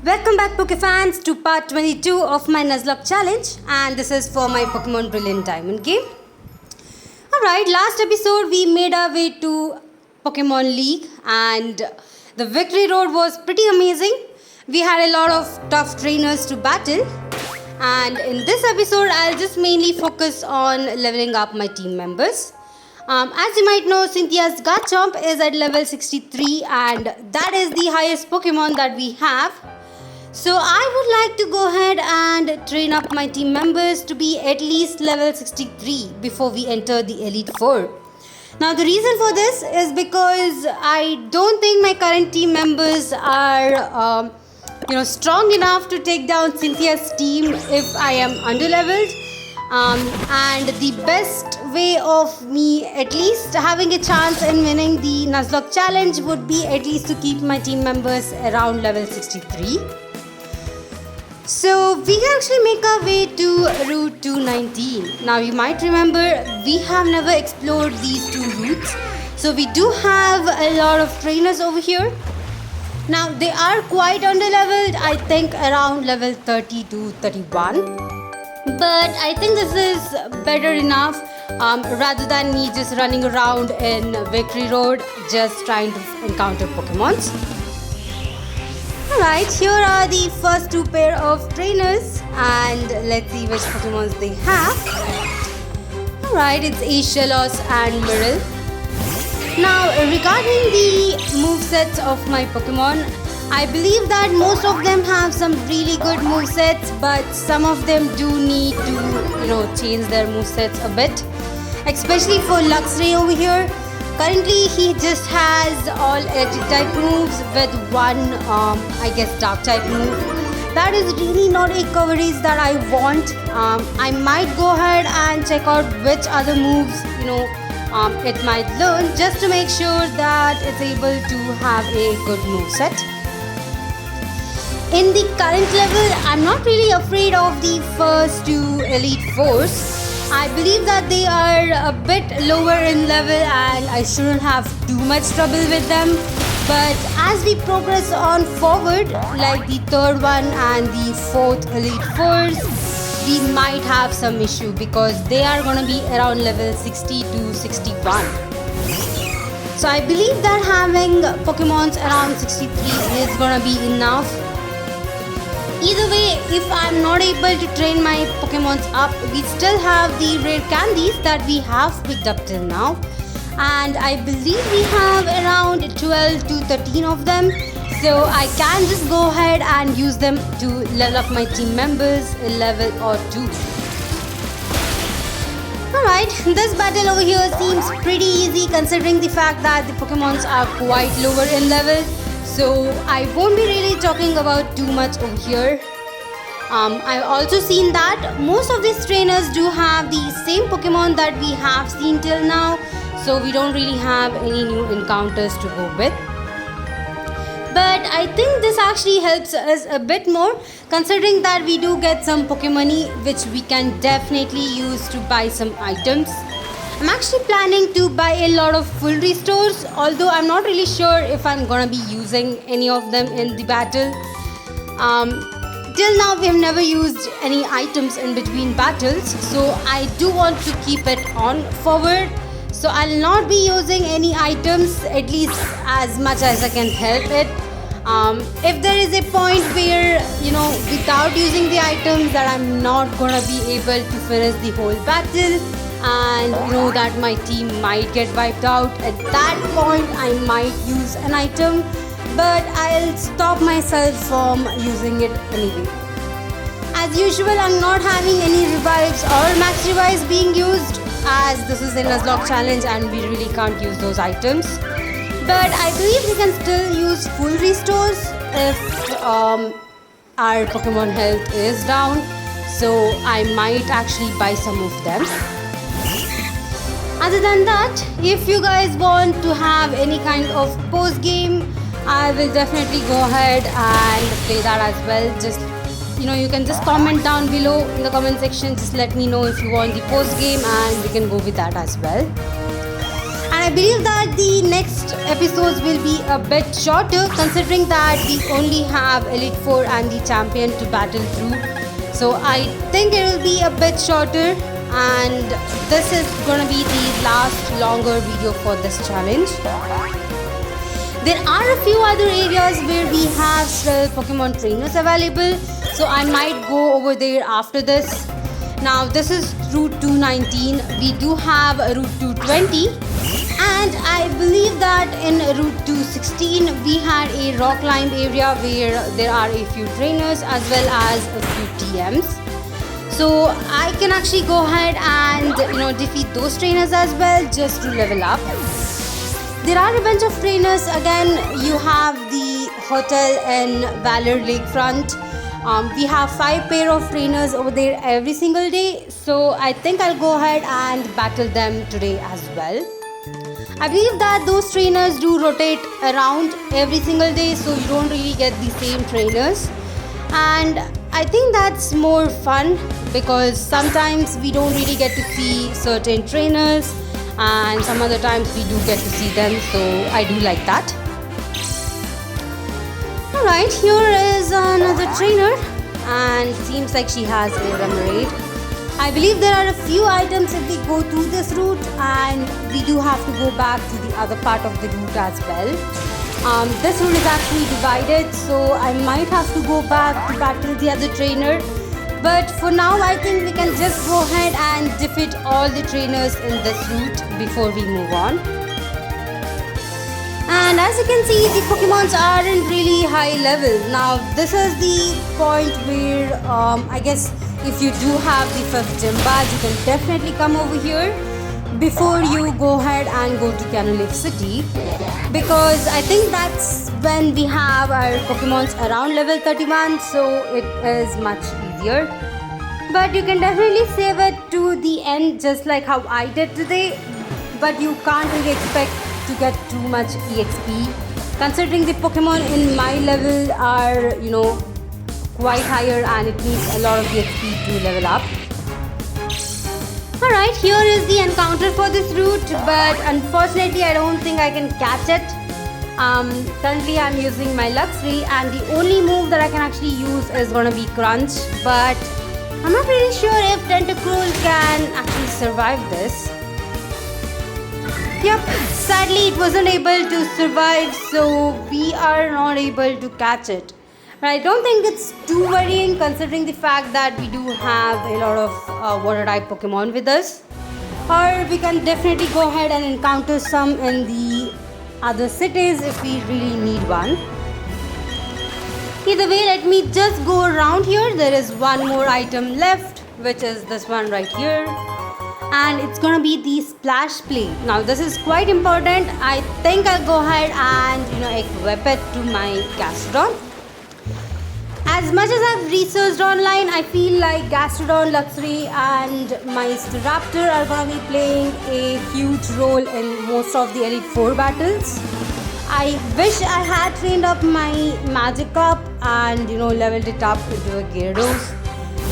Welcome back Pokefans to part 22 of my Nuzlocke challenge, and this is for my Pokémon Brilliant Diamond game. Alright, last episode we made our way to Pokémon League and the victory road was pretty amazing. We had a lot of tough trainers to battle, and in this episode I'll just mainly focus on leveling up my team members. As you might know, Cynthia's Garchomp is at level 63 and that is the highest Pokemon that we have. So I would like to go ahead and train up my team members to be at least level 63 before we enter the Elite Four. Now the reason for this is because I don't think my current team members are strong enough to take down Cynthia's team if I am underleveled. And the best way of me at least having a chance in winning the Nuzlocke challenge would be at least to keep my team members around level 63. So we can actually make our way to Route 219. Now you might remember we have never explored these two routes. So we do have a lot of trainers over here. Now they are quite underleveled, I think around level 30 to 31. But I think this is better enough rather than me just running around in Victory Road just trying to encounter Pokemons. Alright, here are the first two pair of trainers and let's see which Pokemons they have. Alright, it's Aeschylus and Myrtle. Now regarding the movesets of my Pokemon, I believe that most of them have some really good movesets, but some of them do need to, change their movesets a bit. Especially for Luxray over here. Currently, he just has all electric type moves with one, dark type move. That is really not a coverage that I want. I might go ahead and check out which other moves, it might learn just to make sure that it's able to have a good moveset. In the current level, I'm not really afraid of the first two Elite Fours. I believe that they are a bit lower in level and I shouldn't have too much trouble with them. But as we progress on forward, like the third one and the fourth Elite Fours, we might have some issue because they are going to be around level 60 to 61. So I believe that having Pokemons around 63 is going to be enough. Either way, if I'm not able to train my Pokemons up, we still have the rare candies that we have picked up till now. And I believe we have around 12 to 13 of them. So I can just go ahead and use them to level up my team members a level or two. Alright, this battle over here seems pretty easy considering the fact that the Pokemons are quite lower in level. So I won't be really talking about too much over here. I've also seen that most of these trainers do have the same Pokemon that we have seen till now. So we don't really have any new encounters to go with. But I think this actually helps us a bit more considering that we do get some Pokemoney which we can definitely use to buy some items. I'm actually planning to buy a lot of full restores, although I'm not really sure if I'm gonna be using any of them in the battle. Till now we have never used any items in between battles, so I do want to keep it on forward. So I'll not be using any items, at least as much as I can help it. If there is a point where, without using the items that I'm not gonna be able to finish the whole battle, and that my team might get wiped out, at that point I might use an item, but I'll stop myself from using it anyway. As usual, I'm not having any revives or max revives being used as this is a Nuzlocke challenge and we really can't use those items. But I believe we can still use full restores if our Pokemon health is down, so I might actually buy some of them. Other than that, if you guys want to have any kind of post game, I will definitely go ahead and play that as well. Just you can just comment down below in the comment section. Just let me know if you want the post game and we can go with that as well. And I I believe that the next episodes will be a bit shorter, considering that we only have Elite 4 and the champion to battle through. So I think it will be a bit shorter, and this is gonna be the last longer video for this challenge. There are a few other areas where we have still Pokemon trainers available, so I might go over there after this. Now this is Route 219. We do have a Route 220, and I believe that in Route 216 we had a rock climb area where there are a few trainers as well as a few TMs. So I can actually go ahead and defeat those trainers as well, just to level up. There are a bunch of trainers. Again, you have the hotel in Valor Lakefront. We have 5 pair of trainers over there every single day, so I think I'll go ahead and battle them today as well. I believe that those trainers do rotate around every single day, so you don't really get the same trainers, and I think that's more fun because sometimes we don't really get to see certain trainers, and some other times we do get to see them, so I do like that. Alright, here is another trainer, and seems like she has a Remoraid. I believe there are a few items if we go through this route, and we do have to go back to the other part of the route as well. This route is actually divided, so I might have to go back to battle the other trainer. But for now, I think we can just go ahead and defeat all the trainers in this route before we move on. And as you can see, the Pokemons aren't really high level. Now, this is the point where I guess if you do have the 5th gym badge, you can definitely come over here before you go ahead and go to Canolake City, because I think that's when we have our Pokemons around level 31, so it is much easier. But you can definitely save it to the end, just like how I did today, but you can't really expect to get too much EXP, considering the Pokemon in my level are quite higher, and it needs a lot of EXP to level up. Alright, here is the encounter for this route, but unfortunately I don't think I can catch it. Currently I'm using my Luxray, and the only move that I can actually use is gonna be Crunch, but I'm not really sure if Tentacle can actually survive this. Yep, sadly it wasn't able to survive, so we are not able to catch it. But I don't think it's too worrying, considering the fact that we do have a lot of water type Pokemon with us. Or we can definitely go ahead and encounter some in the other cities if we really need one. Either way, let me just go around here. There is one more item left, which is this one right here, and it's gonna be the Splash Play. Now this is quite important. I think I'll go ahead and equip it to my Gastrodon. As much as I've researched online, I feel like Gastrodon, Luxray and my Staraptor are gonna be playing a huge role in most of the Elite 4 battles. I wish I had trained up my Magikarp and leveled it up into a Gyarados.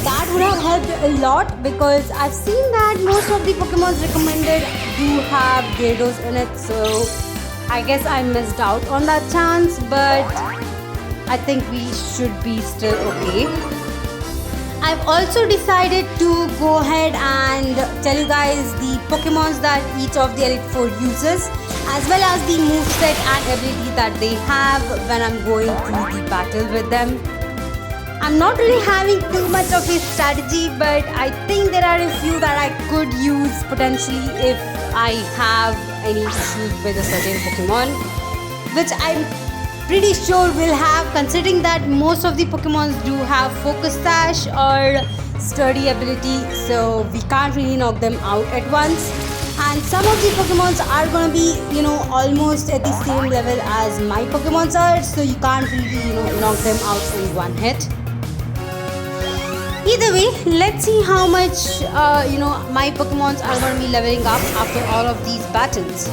That would have helped a lot, because I've seen that most of the Pokemons recommended do have Gyarados in it, so I guess I missed out on that chance, but I think we should be still okay. I've also decided to go ahead and tell you guys the Pokemons that each of the Elite 4 uses, as well as the moveset and ability that they have when I'm going through the battle with them. I'm not really having too much of a strategy, but I think there are a few that I could use potentially if I have any issues with a certain Pokemon, which I'm pretty sure we'll have, considering that most of the Pokemons do have Focus Sash or Sturdy ability, so we can't really knock them out at once. And some of the Pokemons are gonna be, almost at the same level as my Pokemons are, so you can't really, knock them out in one hit. Either way, let's see how much, my Pokemons are gonna be leveling up after all of these battles.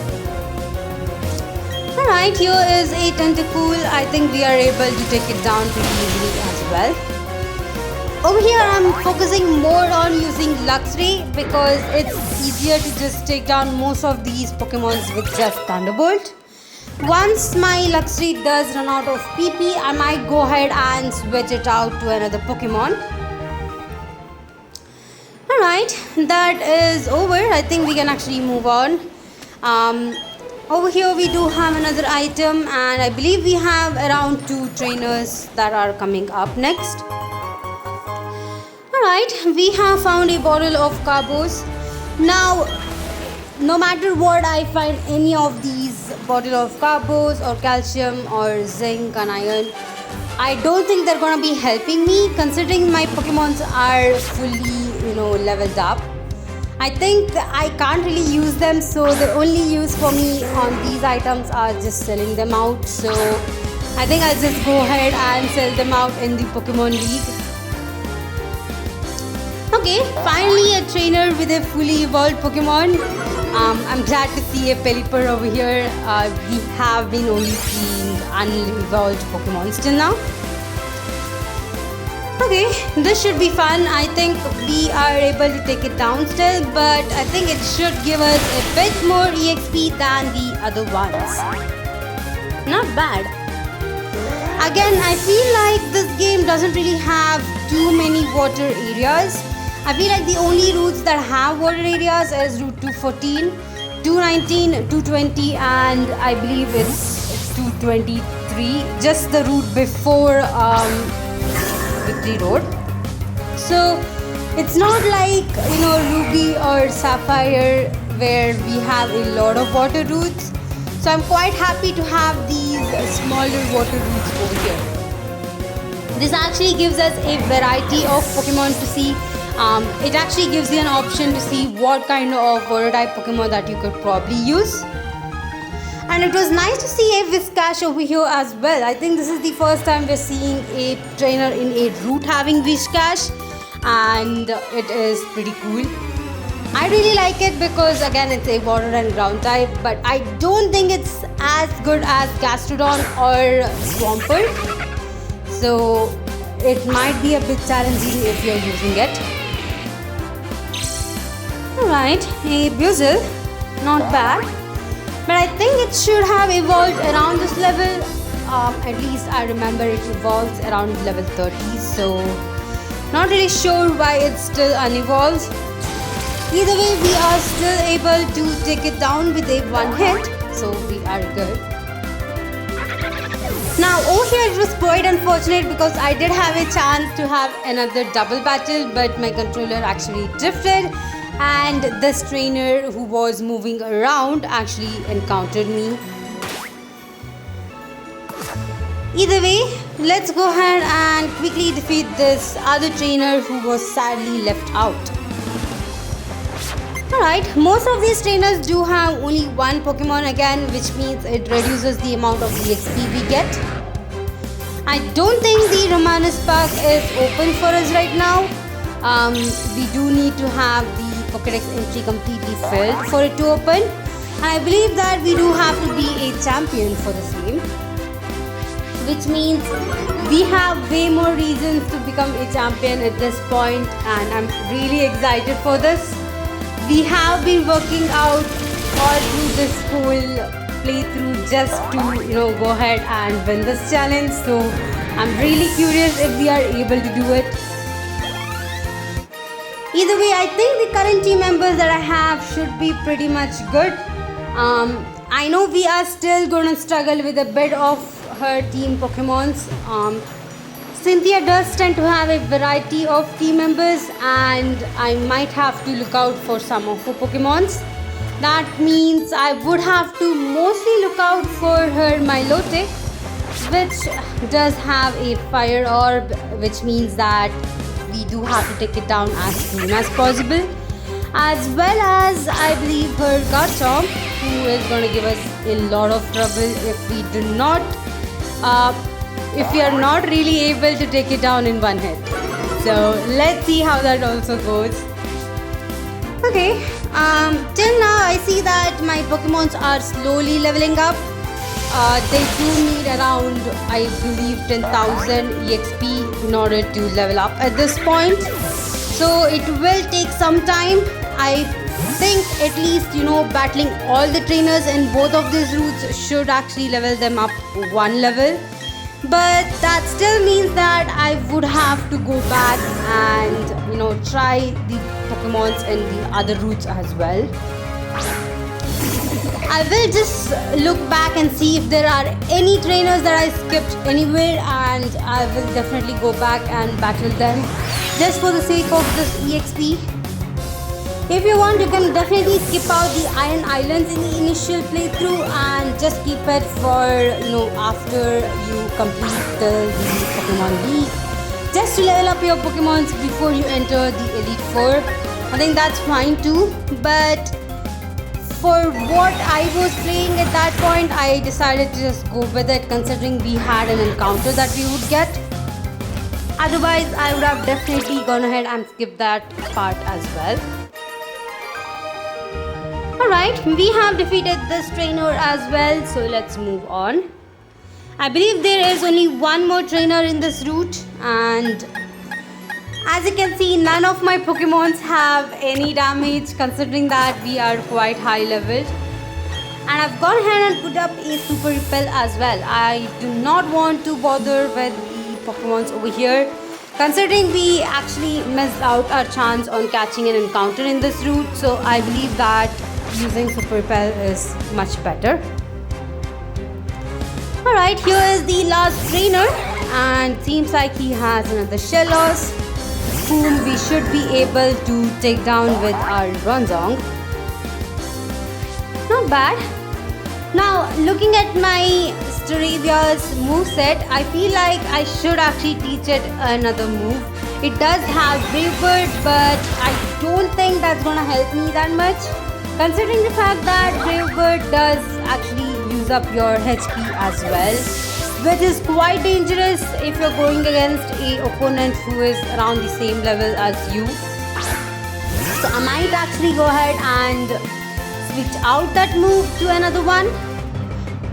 Alright, here is a Tentacle. I think we are able to take it down pretty easily as well. Over here I'm focusing more on using Luxray because it's easier to just take down most of these Pokemons with just Thunderbolt. Once my Luxray does run out of PP, I might go ahead and switch it out to another Pokemon. Alright, that is over. I think we can actually move on. Over here we do have another item, and I believe we have around 2 trainers that are coming up next. Alright, we have found a bottle of carbos. Now, no matter what I find any of these bottle of carbos or calcium or zinc and iron, I don't think they're gonna be helping me considering my Pokemons are fully, leveled up. I think I can't really use them, so the only use for me on these items are just selling them out. So I think I'll just go ahead and sell them out in the Pokemon League. Okay, finally a trainer with a fully evolved Pokemon. I'm glad to see a Pelipper over here. We have been only seeing unevolved Pokemon till now. Okay, this should be fun. I think we are able to take it down still, but I think it should give us a bit more EXP than the other ones. Not bad. Again, I feel like this game doesn't really have too many water areas. I feel like the only routes that have water areas is Route 214, 219, 220, and I believe it's 223, just the route before Victory Road. So it's not like Ruby or Sapphire where we have a lot of water routes. So I'm quite happy to have these smaller water routes over here. This actually gives us a variety of Pokemon to see. It actually gives you an option to see what kind of water type Pokemon that you could probably use. And it was nice to see a Whiscash over here as well. I think this is the first time we're seeing a trainer in a route having Whiscash, and it is pretty cool. I really like it because again it's a water and ground type, but I don't think it's as good as Gastrodon or Swampert. So it might be a bit challenging if you're using it. Alright, a Buzzle, not bad. But I think it should have evolved around this level. At least I remember it evolves around level 30. So not really sure why it's still unevolved. Either way, we are still able to take it down with a one hit. So we are good. Now over here it was quite unfortunate because I did have a chance to have another double battle, but my controller actually drifted. And this trainer who was moving around actually encountered me. Either way, let's go ahead and quickly defeat this other trainer who was sadly left out. Alright, most of these trainers do have only one Pokemon again, which means it reduces the amount of EXP we get. I don't think the Romanus Park is open for us right now. We do need to have the Pokédex entry completely filled for it to open. And I believe that we do have to be a champion for the same, which means we have way more reasons to become a champion at this point, and I'm really excited for this. We have been working out all through this whole playthrough just to go ahead and win this challenge, so I'm really curious if we are able to do it. Either way, I think the current team members that I have should be pretty much good. I know we are still going to struggle with a bit of her team Pokemons. Cynthia does tend to have a variety of team members, and I might have to look out for some of her Pokemons. That means I would have to mostly look out for her Milotic, which does have a fire orb, which means that we do have to take it down as soon as possible, as well as I believe her Garchomp, who is going to give us a lot of trouble if we do not if we are not really able to take it down in one hit. So let's see how that also goes. Okay, till now I see that my Pokemons are slowly leveling up. they do need around, I believe, 10,000 EXP in order to level up at this point. So it will take some time. I think at least, battling all the trainers in both of these routes should actually level them up one level. But that still means that I would have to go back and, try the Pokemons in the other routes as well. I will just look back and see if there are any trainers that I skipped anywhere, and I will definitely go back and battle them just for the sake of this EXP. If you want, you can definitely skip out the Iron Islands in the initial playthrough and just keep it for, after you complete the Pokemon League, just to level up your Pokemons before you enter the Elite Four. I think that's fine too, but for what I was playing at that point, I decided to just go with it, considering we had an encounter that we would get. Otherwise, I would have definitely gone ahead and skipped that part as well. Alright, we have defeated this trainer as well, so let's move on. I believe there is only one more trainer in this route, and as you can see, none of my Pokemons have any damage, considering that we are quite high leveled. And I've gone ahead and put up a Super Repel as well. I do not want to bother with the Pokemons over here, considering we actually missed out our chance on catching an encounter in this route. So I believe that using Super Repel is much better. Alright, here is the last trainer, and seems like he has another Shellos, whom we should be able to take down with our Bronzong. Not bad. Now, looking at my Staravia's moveset, I feel like I should actually teach it another move. It does have Brave Bird, but I don't think that's gonna help me that much, considering the fact that Brave Bird does actually use up your HP as well, which is quite dangerous if you're going against an opponent who is around the same level as you. So I might actually go ahead and switch out that move to another one.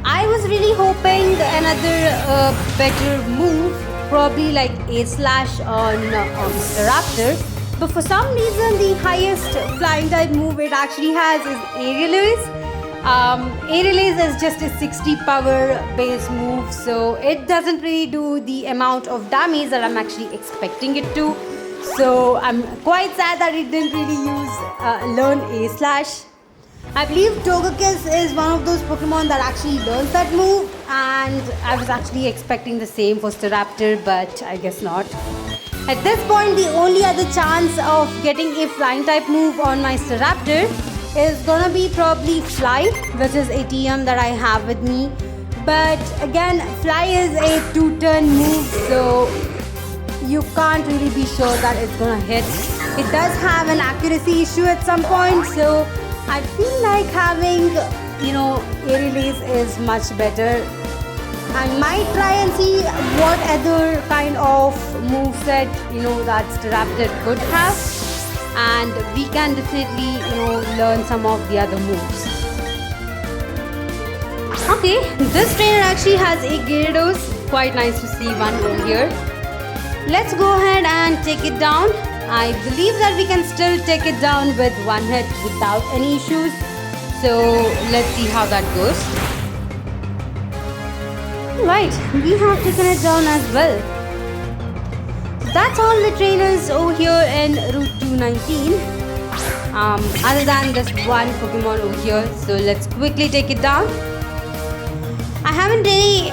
I was really hoping another better move, probably like A-Slash on Mr. Raptor, but for some reason the highest flying type move it actually has is Aerialize. Aerialize is just a 60 power base move, so it doesn't really do the amount of damage that I'm actually expecting it to. So I'm quite sad that it didn't really learn A-Slash. I believe Togekiss is one of those Pokemon that actually learns that move, and I was actually expecting the same for Staraptor, but I guess not. At this point, the only other chance of getting a flying type move on my Staraptor is gonna be probably Fly, which is a TM that I have with me. But again, Fly is a 2-turn move, so you can't really be sure that it's gonna hit. It does have an accuracy issue at some point, so I feel like having, Aerialize is much better. I might try and see what other kind of moveset, that Staraptor could have. And we can definitely, learn some of the other moves. Okay, this trainer actually has a Gyarados. Quite nice to see one over here. Let's go ahead and take it down. I believe that we can still take it down with one hit without any issues. So let's see how that goes. Right, we have taken it down as well. That's all the trainers over here in Route 219. Other than this one Pokemon over here. So let's quickly take it down. I haven't really,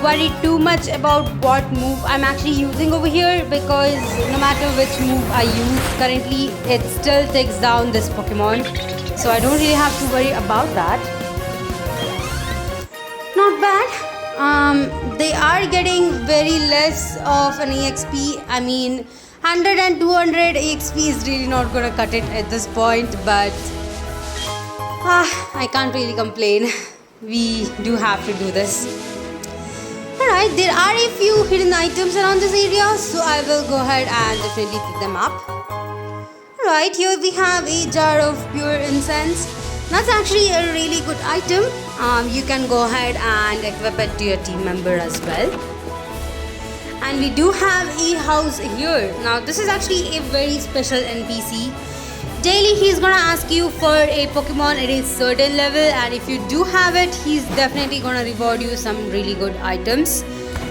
worried too much about what move I'm actually using over here, because no matter which move I use, currently it still takes down this Pokemon. So I don't really have to worry about that. Not bad. They are getting very less of an EXP. I mean, 100 and 200 EXP is really not gonna cut it at this point, but I can't really complain. We do have to do this. Alright, there are a few hidden items around this area, so I will go ahead and definitely pick them up. Alright, here we have a jar of pure incense. That's actually a really good item. You can go ahead and equip it to your team member as well. And we do have a house here. Now this is actually a very special NPC. Daily he's gonna ask you for a Pokemon at a certain level, and if you do have it, he's definitely gonna reward you some really good items.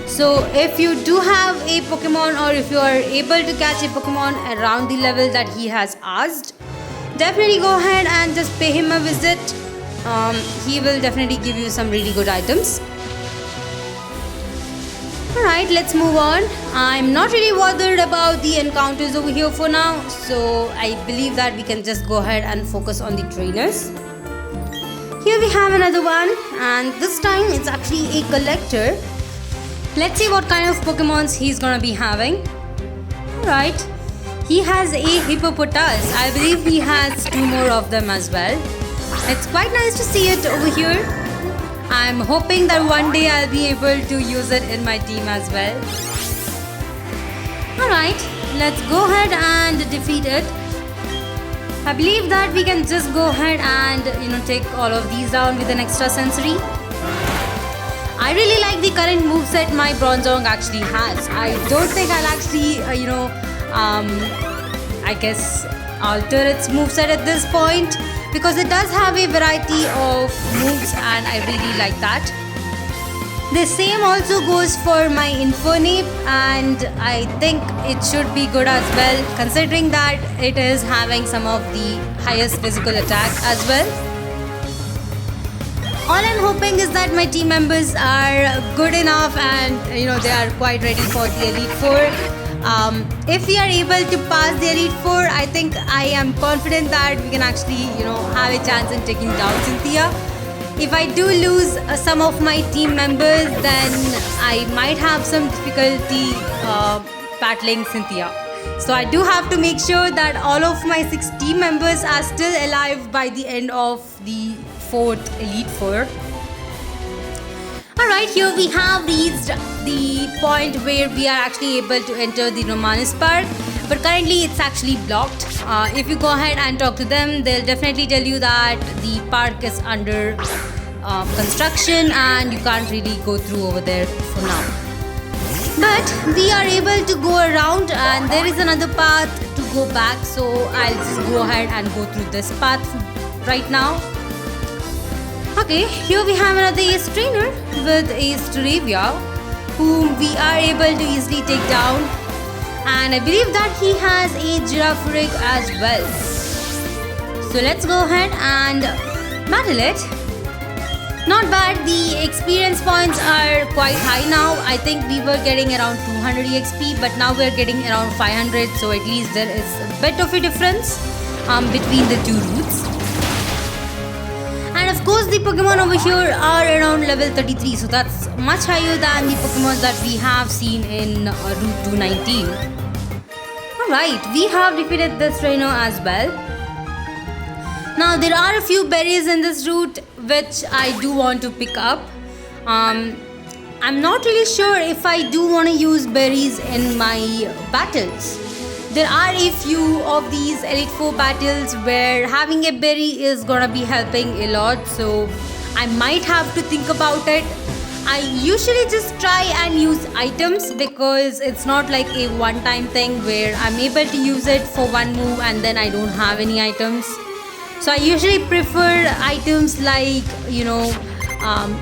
So if you do have a Pokemon, or if you are able to catch a Pokemon around the level that he has asked, definitely go ahead and just pay him a visit. He will definitely give you some really good items. Alright, let's move on. I'm not really bothered about the encounters over here for now, so I believe that we can just go ahead and focus on the trainers. Here we have another one, and this time it's actually a collector. Let's see what kind of Pokemons he's gonna be having. Alright, he has a Hippopotas. I believe he has 2 more of them as well. It's quite nice to see it over here. I'm hoping that one day I'll be able to use it in my team as well. Alright, let's go ahead and defeat it. I believe that we can just go ahead and take all of these down with an extra sensory. I really like the current moveset my Bronzong actually has. I don't think I'll actually I guess alter its moveset at this point, because it does have a variety of moves and I really like that. The same also goes for my Infernape, and I think it should be good as well, considering that it is having some of the highest physical attack as well. All I'm hoping is that my team members are good enough and they are quite ready for the Elite Four. If we are able to pass the Elite Four, I think I am confident that we can actually have a chance in taking down Cynthia. If I do lose some of my team members, then I might have some difficulty battling Cynthia. So I do have to make sure that all of my 6 team members are still alive by the end of the 4th Elite Four. Alright, here we have reached the point where we are actually able to enter the Romanus Park, but currently it's actually blocked. If you go ahead and talk to them, they'll definitely tell you that the park is under construction and you can't really go through over there for now. But we are able to go around, and there is another path to go back, so I'll just go ahead and go through this path right now. Okay, here we have another Ace Trainer with Ace Staravia, whom we are able to easily take down, and I believe that he has a Girafarig as well. So let's go ahead and battle it. Not bad, the experience points are quite high now. I think we were getting around 200 EXP, but now we're getting around 500, so at least there is a bit of a difference between the 2 routes. And of course the Pokemon over here are around level 33, so that's much higher than the Pokemon that we have seen in Route 219. Alright, we have defeated this trainer as well. Now there are a few berries in this route which I do want to pick up. I'm not really sure if I do want to use berries in my battles. There are a few of these Elite Four battles where having a berry is gonna be helping a lot, so I might have to think about it. I usually just try and use items, because it's not like a one-time thing where I'm able to use it for one move and then I don't have any items. So I usually prefer items like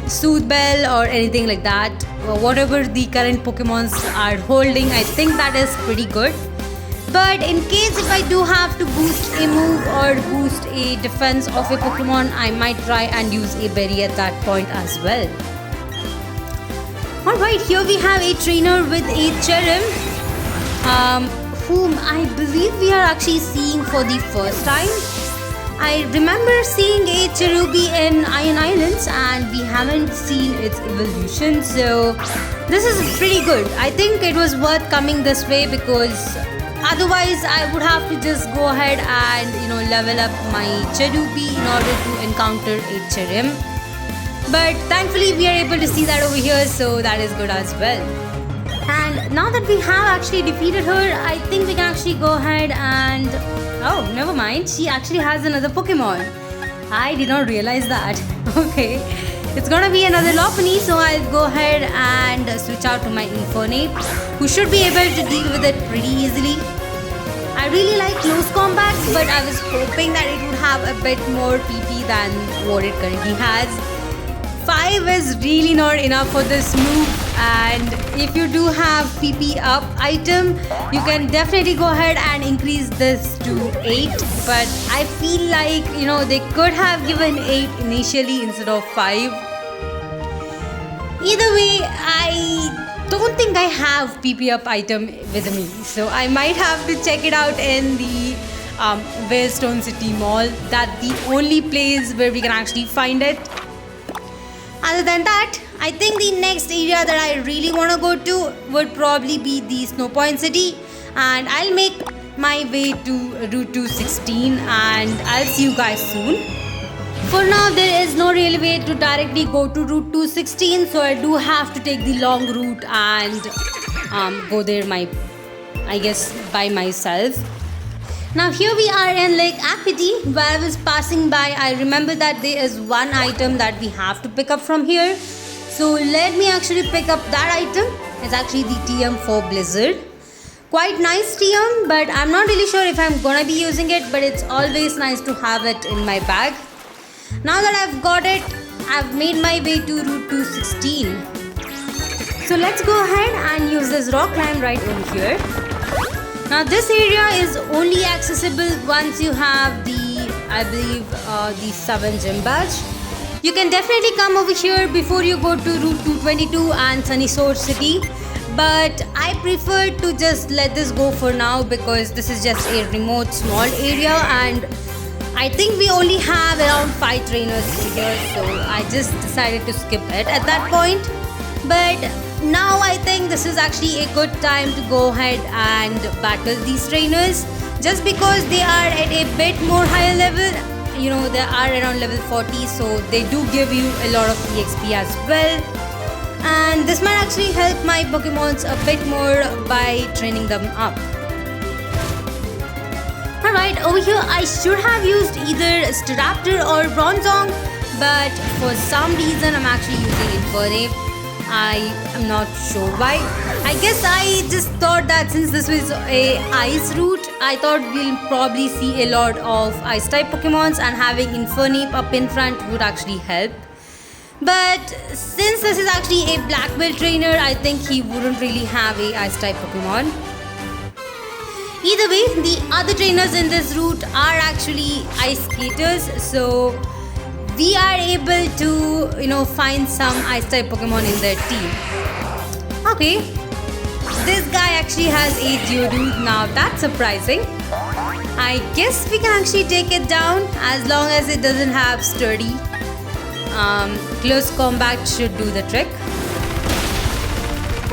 Soothe Bell or anything like that. Whatever the current Pokemons are holding, I think that is pretty good. But in case if I do have to boost a move or boost a defense of a Pokemon, I might try and use a berry at that point as well. Alright, here we have a trainer with a Cherrim, whom I believe we are actually seeing for the first time. I remember seeing a Cherubi in Iron Islands and we haven't seen its evolution, so this is pretty good. I think it was worth coming this way, because otherwise I would have to just go ahead and level up my Cherubi in order to encounter a Cherrim. But thankfully we are able to see that over here, so that is good as well. And now that we have actually defeated her, I think we can actually go ahead and... oh, never mind. She actually has another Pokemon. I did not realize that. Okay. It's gonna be another Lopunny, so I'll go ahead and switch out to my Infernape, who should be able to deal with it pretty easily. I really like close combat, but I was hoping that it would have a bit more PP than what it currently has. 5 is really not enough for this move, and if you do have PP up item, you can definitely go ahead and increase this to 8, but I feel like, they could have given 8 initially instead of 5. Either way, I don't think I have PP up item with me, so I might have to check it out in the Whalestone City Mall. That's the only place where we can actually find it. Other than that, I think the next area that I really want to go to would probably be the Snow Point City, and I'll make my way to Route 216 and I'll see you guys soon. For now, there is no real way to directly go to Route 216, so I do have to take the long route and go there by myself. Now here we are in Lake Apity. While I was passing by, I remember that there is one item that we have to pick up from here. So let me actually pick up that item. It's actually the Tm4 Blizzard. Quite nice TM, but I'm not really sure if I'm gonna be using it, but it's always nice to have it in my bag. Now that I've got it, I've made my way to Route 216. So let's go ahead and use this rock climb right over here. Now this area is only accessible once you have the 7 gym badge. You can definitely come over here before you go to Route 222 and Sunny Sword City, but I prefer to just let this go for now because this is just a remote small area and I think we only have around 5 trainers here, so I just decided to skip it at that point. But now I think this is actually a good time to go ahead and battle these trainers, just because they are at a bit more higher level. They are around level 40, so they do give you a lot of EXP as well, and this might actually help my Pokemons a bit more by training them up. Alright, over here I should have used either Staraptor or Bronzong, but for some reason I'm actually using Infernape. I am not sure why. I guess I just thought that since this was a ice route, I thought we'll probably see a lot of ice type Pokemons, and having Infernape up in front would actually help. But since this is actually a black belt trainer, I think he wouldn't really have a ice type Pokemon. Either way, the other trainers in this route are actually ice skaters, so we are able to, find some ice-type Pokemon in their team. Okay, this guy actually has a Geodude. Now that's surprising. I guess we can actually take it down as long as it doesn't have Sturdy. Close combat should do the trick.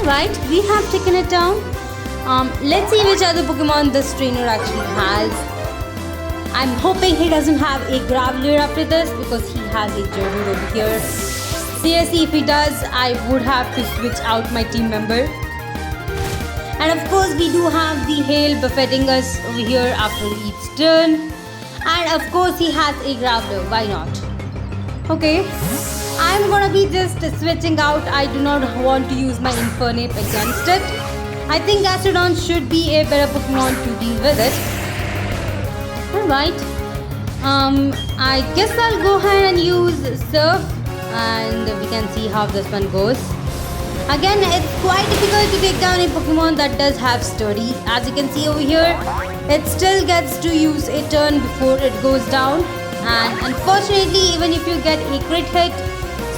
Alright, we have taken it down. Let's see which other Pokemon this trainer actually has. I'm hoping he doesn't have a Graveler after this because he has a Geodude over here. Seriously, if he does, I would have to switch out my team member. And of course, we do have the Hail buffeting us over here after each turn. And of course, he has a Graveler. Why not? Okay, I'm gonna be just switching out. I do not want to use my Infernape against it. I think Gastrodon should be a better Pokemon to deal with it. Alright, I guess I'll go ahead and use Surf and we can see how this one goes. Again, it's quite difficult to take down a Pokemon that does have Sturdy. As you can see over here, it still gets to use a turn before it goes down, and unfortunately, even if you get a crit hit,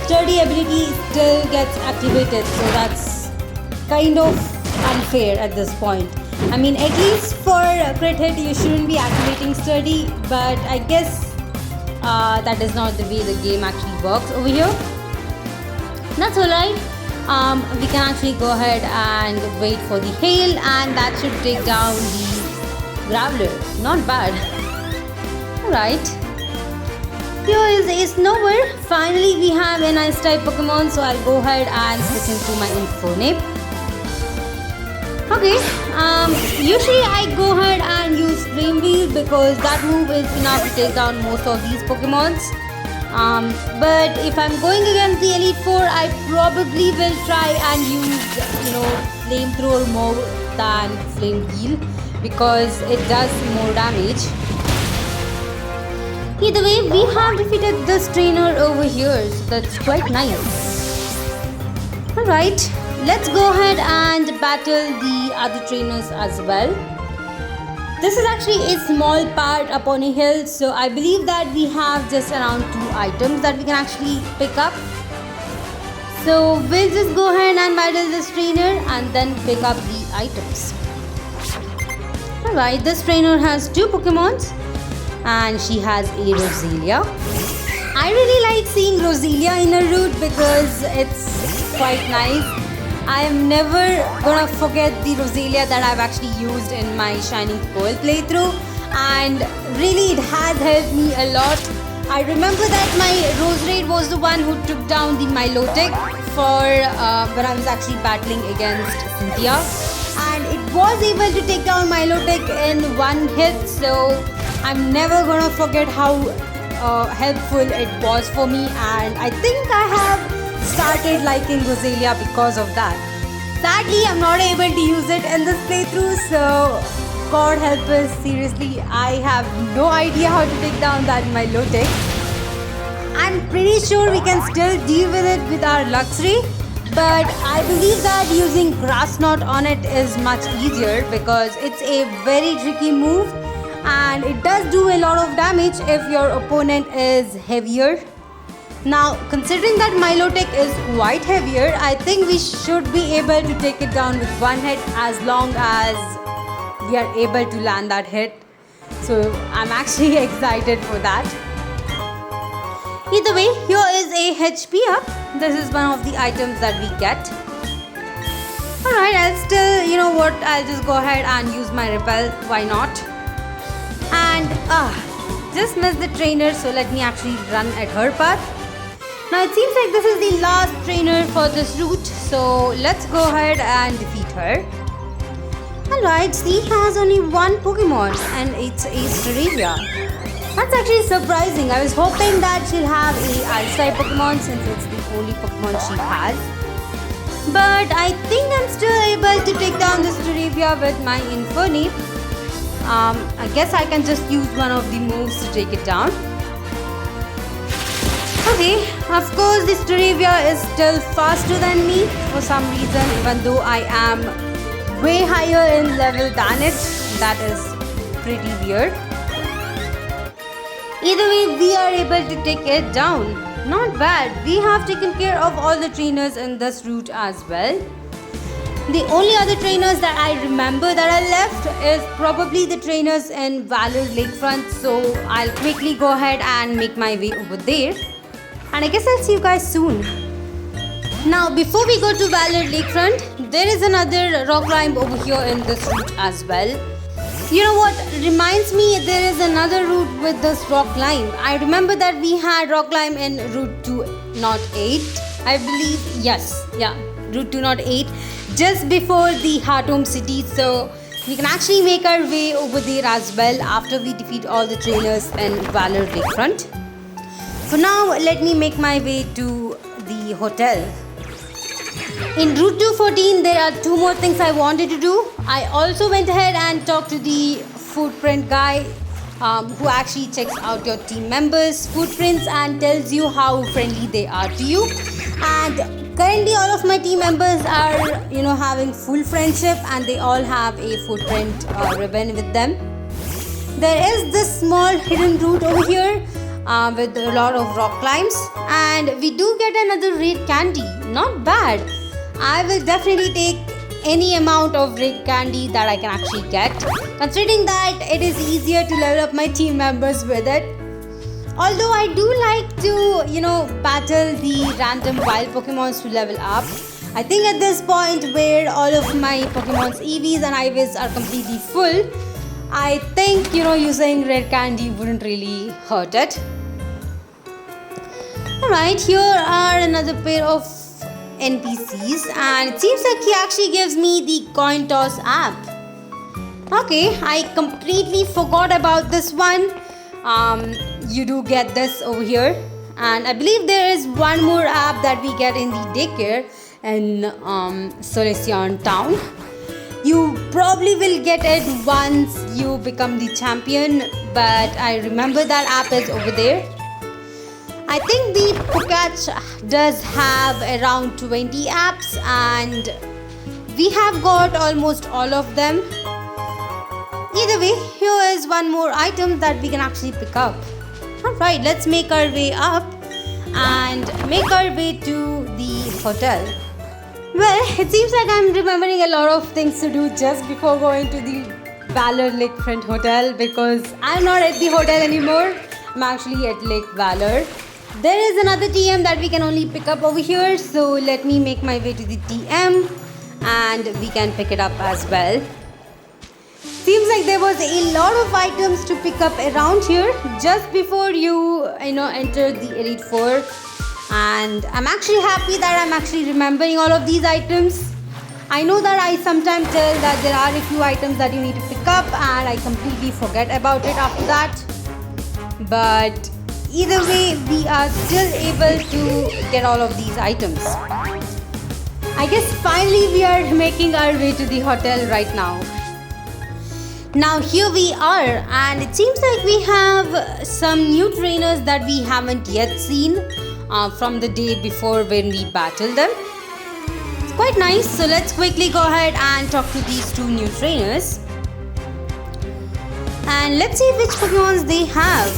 Sturdy ability still gets activated, so that's kind of unfair at this point. I mean, at least for a crit hit, you shouldn't be activating Sturdy, but I guess that is not the way the game actually works over here. That's alright. We can actually go ahead and wait for the Hail, and that should take down the Graveler. Not bad. Alright. Here is a Snover. Finally, we have a nice type Pokemon, so I'll go ahead and switch into my Infernape. Okay, usually I go ahead and use Flame Wheel because that move is enough to take down most of these Pokemons. But if I'm going against the Elite Four, I probably will try and use, Flamethrower more than Flame Wheel because it does more damage. Either way, we have defeated this trainer over here, so that's quite nice. Alright, let's go ahead and battle the other trainers as well. This is actually a small part upon a hill, so I believe that we have just around 2 items that we can actually pick up. So we'll just go ahead and battle this trainer and then pick up the items. Alright, this trainer has 2 Pokemons and she has a Roselia. I really like seeing Roselia in a route because it's quite nice. I am never gonna forget the Roselia that I've actually used in my Shining Pearl playthrough, and really it has helped me a lot. I remember that my Roserade was the one who took down the Milotic for when I was actually battling against Cynthia, and it was able to take down Milotic in one hit, so I'm never gonna forget how helpful it was for me, and I think I have started liking Roselia because of that. Sadly, I'm not able to use it in this playthrough, so God help us, seriously, I have no idea how to take down that Milotic. I'm pretty sure we can still deal with it with our Luxray, but I believe that using Grass Knot on it is much easier because it's a very tricky move and it does do a lot of damage if your opponent is heavier. Now, considering that Milotic is quite heavier, I think we should be able to take it down with one hit as long as we are able to land that hit. So, I'm actually excited for that. Either way, here is a HP up. This is one of the items that we get. Alright, I'll still, I'll just go ahead and use my Repel. Why not? And, just missed the trainer, so let me actually run at her path. Now it seems like this is the last trainer for this route, so let's go ahead and defeat her. Alright, she has only one Pokemon and it's a Staravia. That's actually surprising. I was hoping that she'll have a Ice-type Pokemon since it's the only Pokemon she has. But I think I'm still able to take down this Staravia with my Infernape. I guess I can just use one of the moves to take it down. Okay, of course the Staravia is still faster than me for some reason, even though I am way higher in level than it. That is pretty weird. Either way, we are able to take it down. Not bad. We have taken care of all the trainers in this route as well. The only other trainers that I remember that are left is probably the trainers in Valor Lakefront, so I'll quickly go ahead and make my way over there. And I guess I'll see you guys soon. Now, before we go to Valor Lakefront, there is another rock climb over here in this route as well. You know what reminds me, there is another route with this rock climb. I remember that we had rock climb in Route 208, I believe. Yes, yeah, Route 208, just before the Hearthome City. So we can actually make our way over there as well after we defeat all the trainers in Valor Lakefront. For now, let me make my way to the hotel. In Route 214, there are 2 more things I wanted to do. I also went ahead and talked to the footprint guy who actually checks out your team members' footprints and tells you how friendly they are to you. And currently all of my team members are, having full friendship and they all have a footprint ribbon with them. There is this small hidden route over here with a lot of rock climbs, and we do get another red candy. Not bad. I will definitely take any amount of red candy that I can actually get, considering that it is easier to level up my team members with it. Although I do like to, battle the random wild Pokemons to level up. I think at this point where all of my Pokemon's EVs and IVs are completely full, I think, using red candy wouldn't really hurt it. Alright, here are another pair of NPCs, and it seems like he actually gives me the coin toss app. Okay, I completely forgot about this one. You do get this over here, and I believe there is one more app that we get in the daycare in Solicion town. You probably will get it once you become the champion, but I remember that app is over there. I think the Poketch does have around 20 apps, and we have got almost all of them. Either way, here is one more item that we can actually pick up. Alright, let's make our way up and make our way to the hotel. Well, it seems like I'm remembering a lot of things to do just before going to the Valor Lakefront Hotel, because I'm not at the hotel anymore. I'm actually at Lake Valor. There is another TM that we can only pick up over here, so let me make my way to the TM and we can pick it up as well. Seems like there was a lot of items to pick up around here just before you enter the Elite Four, and I'm actually happy that I'm actually remembering all of these items. I know that I sometimes tell that there are a few items that you need to pick up and I completely forget about it after that, but either way we are still able to get all of these items. I guess finally we are making our way to the hotel right now. Now here we are, and it seems like we have some new trainers that we haven't yet seen from the day before when we battled them. It's quite nice, so let's quickly go ahead and talk to these two new trainers. And let's see which Pokemons they have.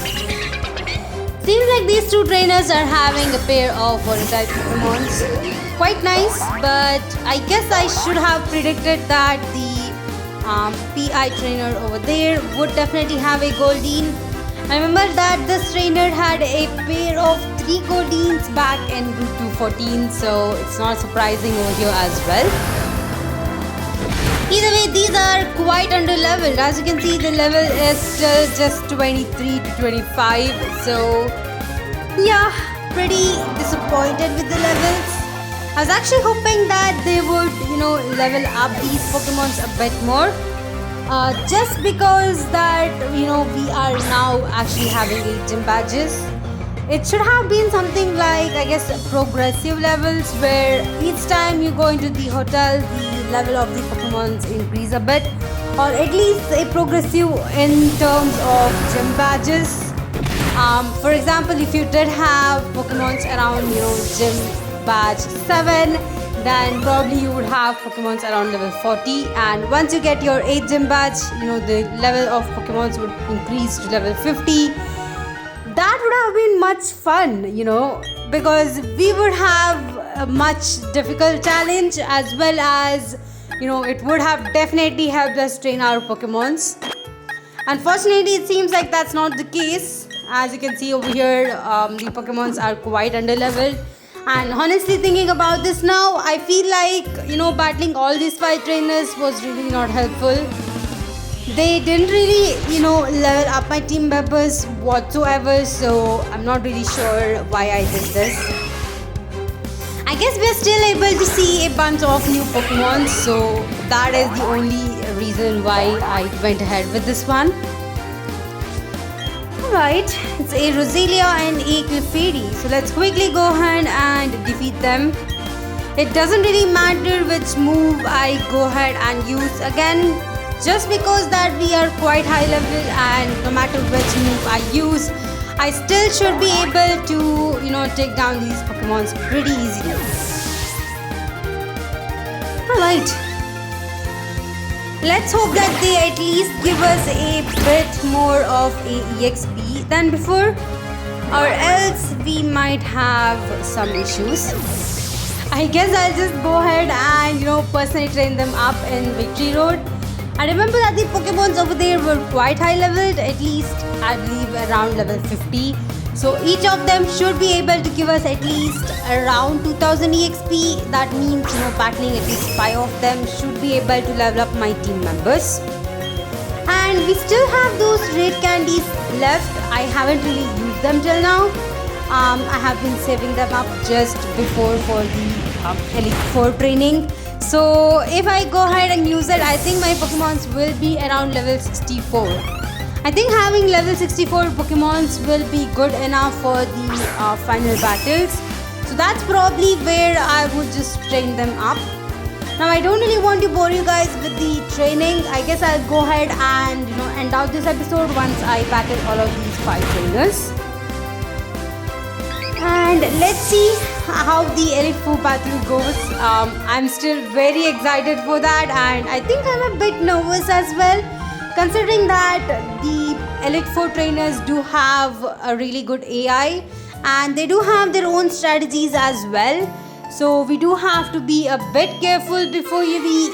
Seems like these two trainers are having a pair of volatile Pokemons. Quite nice, but I guess I should have predicted that the PI trainer over there would definitely have a Goldeen. I remember that this trainer had a pair of 3 Goldeens back in Route 214, so it's not surprising over here as well. Either way, these are quite under leveled. As you can see, the level is still just 23 to 25, so yeah, pretty disappointed with the levels. I was actually hoping that they would, level up these Pokemons a bit more. Just because that, we are now actually having 8 gym badges. It should have been something like, I guess, progressive levels, where each time you go into the hotel, the level of the Pokemons increase a bit. Or at least a progressive in terms of gym badges. For example, if you did have Pokemons around, gym badge 7, then probably you would have Pokemons around level 40, and once you get your 8 gym badge, the level of Pokemons would increase to level 50. That would have been much fun, because we would have a much difficult challenge, as well as, it would have definitely helped us train our Pokemons. Unfortunately, it seems like that's not the case. As you can see over here, the Pokemons are quite under leveled. And honestly, thinking about this now, I feel like, battling all these 5 trainers was really not helpful. They didn't really, level up my team members whatsoever, so I'm not really sure why I did this. I guess we're still able to see a bunch of new Pokemon, so that is the only reason why I went ahead with this one. Alright, it's a Roselia and a Clefairy, so let's quickly go ahead and defeat them. It doesn't really matter which move I go ahead and use again, just because that we are quite high level, and no matter which move I use, I still should be able to, take down these Pokemons pretty easily. Alright. Let's hope that they at least give us a bit more of a EXP than before, or else we might have some issues. I guess I'll just go ahead and personally train them up in Victory Road. I remember that the Pokemons over there were quite high leveled, at least I believe around level 50. So each of them should be able to give us at least around 2000 EXP. That means, battling at least 5 of them should be able to level up my team members. And we still have those red candies left. I haven't really used them till now. I have been saving them up just before for the Elite 4 training. So if I go ahead and use it, I think my Pokemons will be around level 64. I think having level 64 Pokemons will be good enough for the final battles. So that's probably where I would just train them up. Now I don't really want to bore you guys with the training. I guess I'll go ahead and end out this episode once I battle all of these 5 trainers. And let's see how the Elite 4 battle goes. I'm still very excited for that, and I think I'm a bit nervous as well, considering that the Elite 4 trainers do have a really good AI and they do have their own strategies as well. So we do have to be a bit careful before we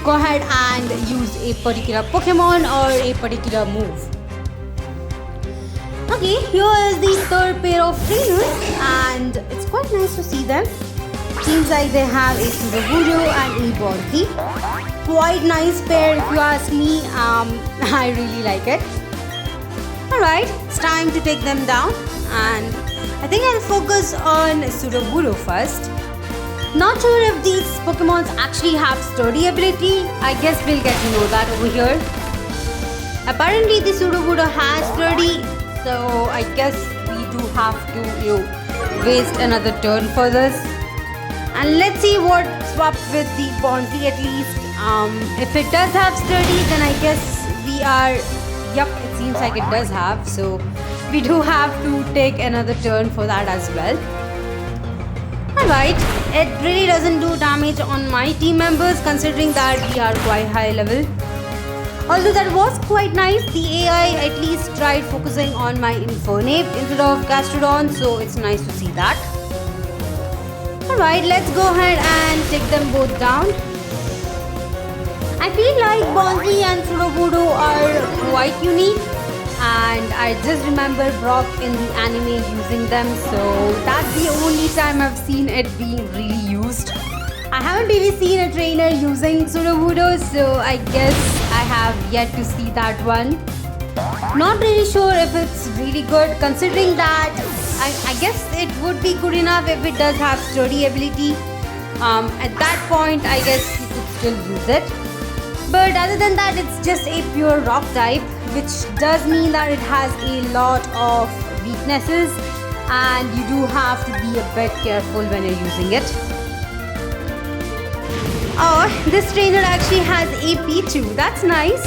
go ahead and use a particular Pokemon or a particular move. Okay, here is the third pair of trainers, and it's quite nice to see them. Seems like they have a Sudowoodo and a Bonki. Quite nice pair if you ask me. I really like it. Alright, it's time to take them down, and I think I'll focus on Sudowoodo first. Not sure if these Pokemons actually have sturdy ability. I guess we'll get to know that over here. Apparently the Sudowoodo has sturdy, so I guess we do have to waste another turn for this. And let's see what's up with the Bonzi at least. If it does have sturdy, then I guess we are... Yep, it seems like it does have. So we do have to take another turn for that as well. Alright, it really doesn't do damage on my team members considering that we are quite high level. Although that was quite nice, the AI at least tried focusing on my Infernape instead of Gastrodon, so it's nice to see that. Alright, let's go ahead and take them both down. I feel like Bonzi and Sudowoodo are quite unique, and I just remember Brock in the anime using them, so that's the only time I've seen it being really used. I haven't really seen a trainer using Sudowoodo, so I guess I have yet to see that one. Not really sure if it's really good, considering that I guess it would be good enough if it does have sturdy ability. At that point, I guess you could still use it. But other than that, it's just a pure rock type, which does mean that it has a lot of weaknesses, and you do have to be a bit careful when you're using it. Oh, this trainer actually has a Pichu. That's nice.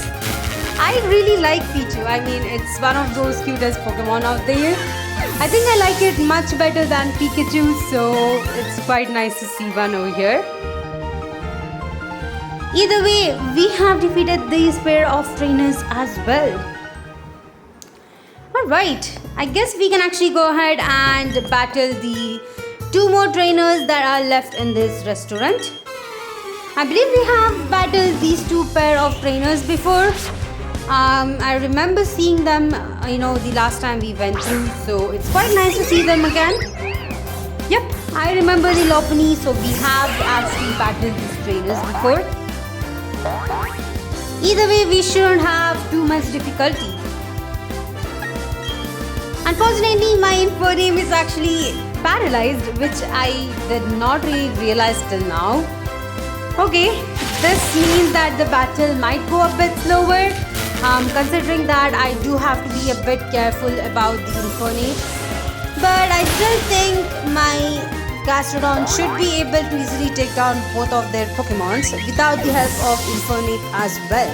I really like Pichu. I mean, it's one of those cutest Pokemon out there. I think I like it much better than Pikachu, so it's quite nice to see one over here. Either way, we have defeated these pair of trainers as well. Alright, I guess we can actually go ahead and battle the 2 more trainers that are left in this restaurant. I believe we have battled these 2 pair of trainers before. I remember seeing them, the last time we went through, so it's quite nice to see them again. Yep, I remember the Lopunny, so we have actually battled these trainers before. Either way, we shouldn't have too much difficulty. Unfortunately, my Infernape is actually paralyzed, which I did not really realize till now. Okay, this means that the battle might go a bit slower, considering that I do have to be a bit careful about the Infernape. But I still think my Gastrodon should be able to easily take down both of their Pokemons without the help of Infernape as well.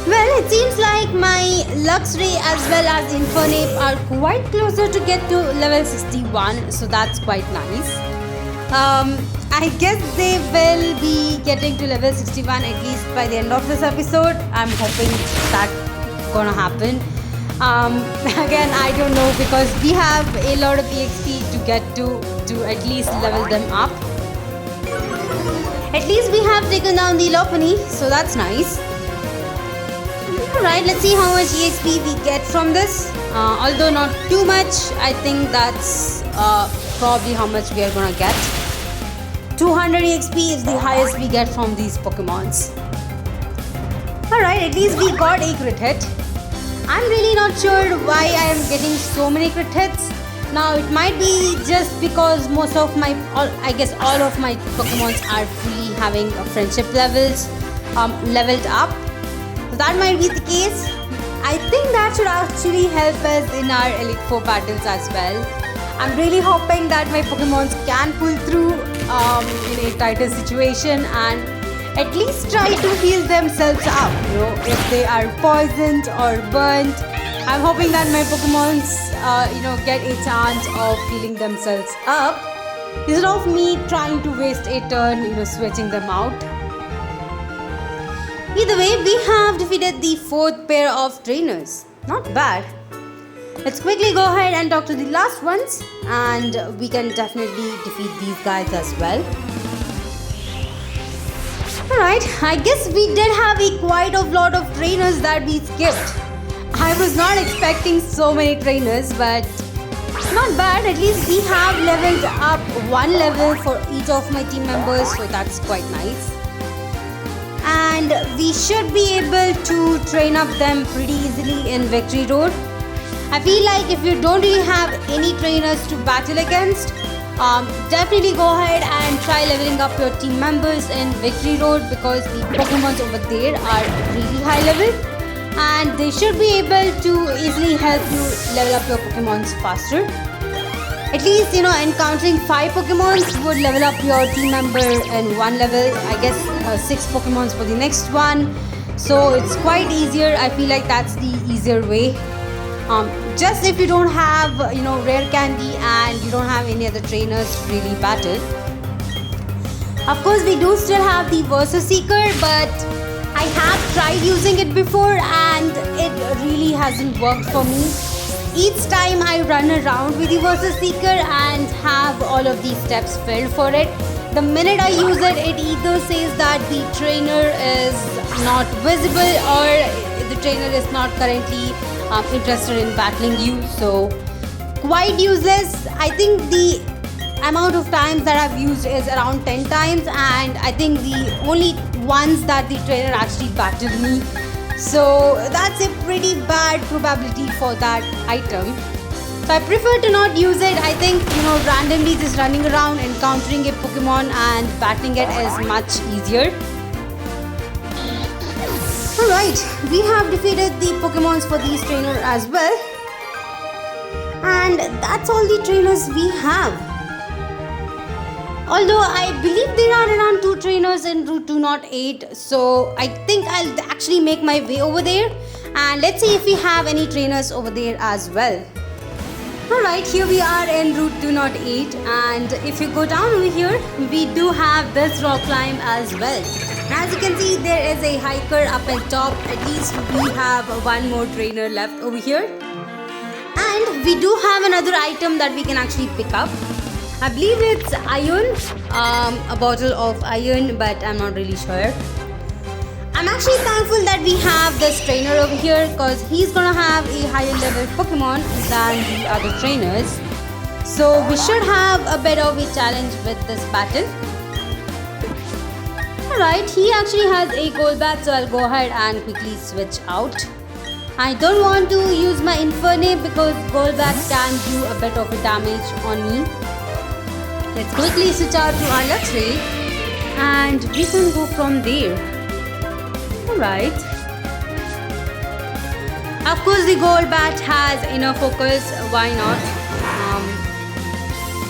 Well, it seems like my Luxray as well as Infernape are quite closer to get to level 61, so that's quite nice. I guess they will be getting to level 61 at least by the end of this episode. I'm hoping that's gonna happen. Again, I don't know, because we have a lot of EXP to get to at least level them up. At least we have taken down the Lopunny, so that's nice. Alright, let's see how much EXP we get from this. Although not too much, I think that's probably how much we are gonna get. 200 EXP is the highest we get from these Pokemons. Alright, at least we got a crit hit. I'm really not sure why I am getting so many crit hits. Now it might be just because most of my, I guess all of my Pokemons are fully having friendship levels leveled up. So that might be the case. I think that should actually help us in our Elite 4 battles as well. I'm really hoping that my Pokemons can pull through in a tighter situation and at least try to heal themselves up. You know, if they are poisoned or burnt, I'm hoping that my Pokemons, get a chance of healing themselves up instead of me trying to waste a turn, switching them out. Either way, we have defeated the 4th pair of trainers. Not bad. Let's quickly go ahead and talk to the last ones, and we can definitely defeat these guys as well. Alright, I guess we did have quite a lot of trainers that we skipped. I was not expecting so many trainers, but not bad. At least we have leveled up 1 level for each of my team members, so that's quite nice. And we should be able to train up them pretty easily in Victory Road. I feel like if you don't really have any trainers to battle against, definitely go ahead and try leveling up your team members in Victory Road, because the Pokemons over there are really high level and they should be able to easily help you level up your Pokemons faster. At least, encountering 5 Pokemons would level up your team member in 1 level. I guess 6 Pokemons for the next one. So it's quite easier. I feel like that's the easier way. Just if you don't have, rare candy and you don't have any other trainers to really battle. Of course, we do still have the Versus Seeker, but I have tried using it before and it really hasn't worked for me. Each time I run around with the Versus Seeker and have all of these steps filled for it, the minute I use it, it either says that the trainer is not visible or the trainer is not currently interested in battling you. So quite useless. I think the amount of times that I've used is around 10 times, and I think the only ones that the trainer actually battled me. So that's a pretty bad probability for that item. So I prefer to not use it. I think, randomly just running around, encountering a Pokemon and battling it is much easier. Alright, we have defeated the Pokemons for these trainers as well. And that's all the trainers we have. Although I believe there are around 2 trainers in Route 208, so I think I'll actually make my way over there and let's see if we have any trainers over there as well. Alright, here we are in Route 208, and if you go down over here, we do have this rock climb as well. And as you can see, there is a hiker up at top. At least we have 1 more trainer left over here. And we do have another item that we can actually pick up. I believe it's iron, a bottle of iron, but I'm not really sure. I'm actually thankful that we have this trainer over here, because he's gonna have a higher level Pokemon than the other trainers. So we should have a bit of a challenge with this battle. Alright, he actually has a Golbat, so I'll go ahead and quickly switch out. I don't want to use my Infernape because Golbat can do a bit of a damage on me. Let's quickly switch out to our Luxray and we can go from there. Alright. Of course, the Golbat has inner focus, why not?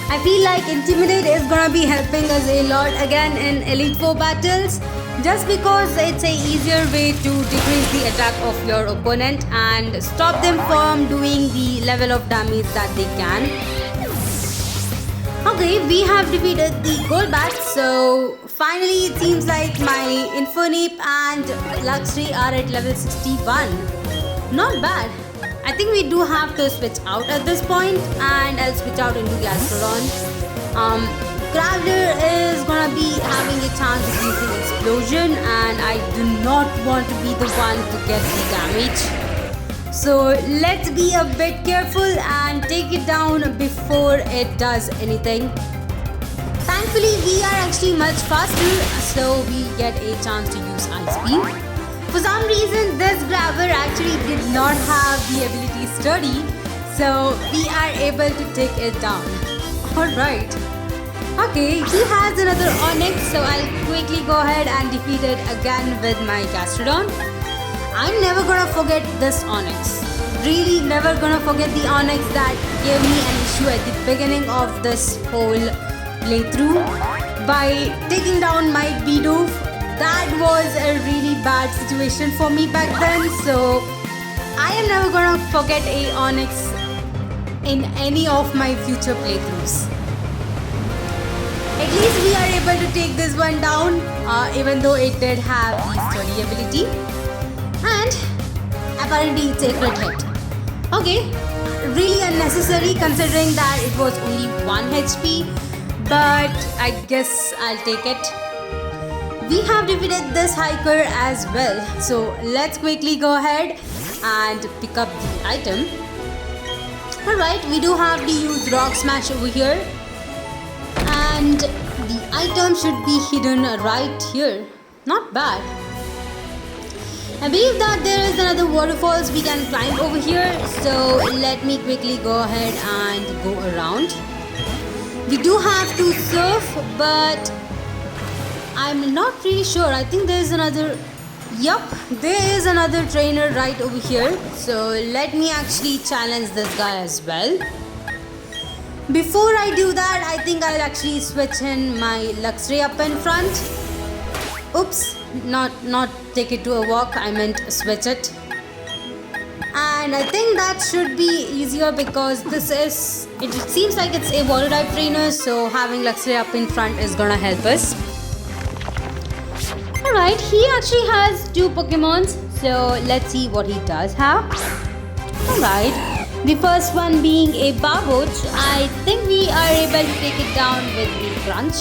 I feel like Intimidate is gonna be helping us a lot again in Elite 4 battles, just because it's a easier way to decrease the attack of your opponent and stop them from doing the level of damage that they can. Okay, we have defeated the Golbat, so finally it seems like my Infernape and Luxray are at level 61. Not bad. I think we do have to switch out at this point, and I'll switch out into Gastrodon. Graveler is gonna be having a chance of using Explosion, and I do not want to be the one to get the damage. So let's be a bit careful and take it down before it does anything. Thankfully, we are actually much faster, so we get a chance to use Ice Beam. For some reason, this Graveler actually did not have the ability Sturdy, So we are able to take it down. Alright. Okay, he has another Onyx, so I'll quickly go ahead and defeat it again with my Gastrodon. I'm never gonna forget this Onyx. Really never gonna forget the Onyx that gave me an issue at the beginning of this whole playthrough by taking down my Bidoof. That was a really bad situation for me back then, so I am never gonna forget a Onyx in any of my future playthroughs. At least we are able to take this one down, even though it did have the sturdy ability. And apparently it's a crit hit. Okay, really unnecessary considering that it was only 1 HP, but I guess I'll take it. We have defeated this hiker as well, so let's quickly go ahead and pick up the item. Alright, we do have to use Rock Smash over here, and the item should be hidden right here. Not bad. I believe that there is another waterfalls we can climb over here, so let me quickly go ahead and go around. We do have to surf, but I'm not really sure. I think there is another... Yup, there is another trainer right over here, so let me actually challenge this guy as well. Before I do that, I think I'll actually switch in my Luxray up in front. Oops, not take it to a walk, I meant switch it. And I think that should be easier because it seems like it's a water type trainer, so having Luxray up in front is gonna help us. Alright, he actually has 2 Pokemons, so let's see what he does have. Alright, the first one being a Barboach. I think we are able to take it down with the Crunch.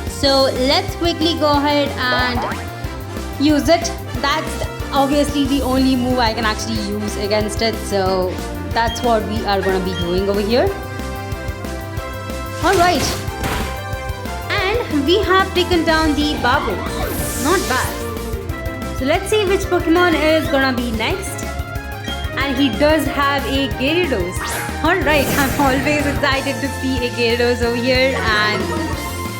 So let's quickly go ahead and use it. That's obviously the only move I can actually use against it, so that's what we are going to be doing over here. Alright, and we have taken down the Barboach. Not bad. So let's see which Pokemon is going to be next. And he does have a Gyarados. Alright, I'm always excited to see a Gyarados over here, and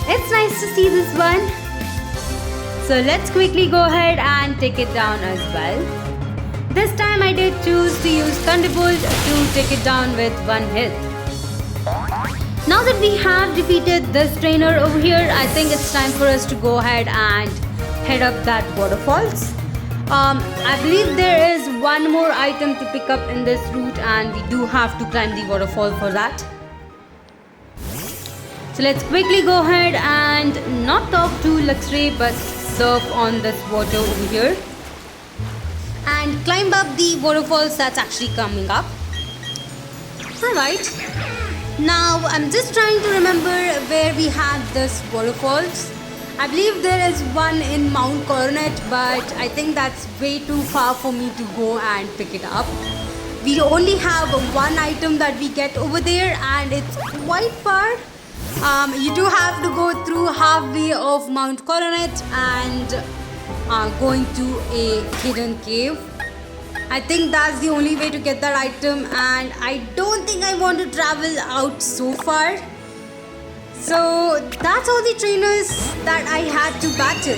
it's nice to see this one. So let's quickly go ahead and take it down as well. This time I did choose to use Thunderbolt to take it down with 1 hit. Now that we have defeated this trainer over here, I think it's time for us to go ahead and head up that waterfalls. I believe there is one more item to pick up in this route, and we do have to climb the waterfall for that. So let's quickly go ahead and not talk to Luxray but surf on this water over here and climb up the waterfalls that's actually coming up. Alright, now I'm just trying to remember where we had this waterfalls. I believe there is one in Mount Coronet, but I think that's way too far for me to go and pick it up. We only have 1 item that we get over there, and it's quite far. You do have to go through halfway of Mount Coronet and going to a hidden cave. I think that's the only way to get that item, and I don't think I want to travel out so far. So that's all the trainers that I had to battle.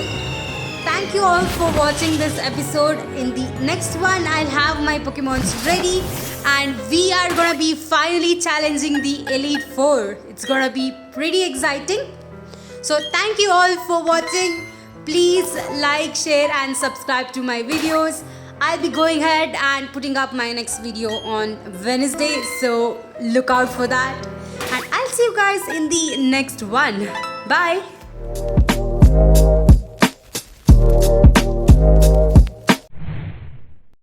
Thank you all for watching this episode. In the next one, I'll have my Pokemons ready, and we are gonna be finally challenging the Elite Four. It's gonna be pretty exciting. So thank you all for watching. Please like, share and subscribe to my videos. I'll be going ahead and putting up my next video on Wednesday, so look out for that. And I'll see you guys in the next one. Bye.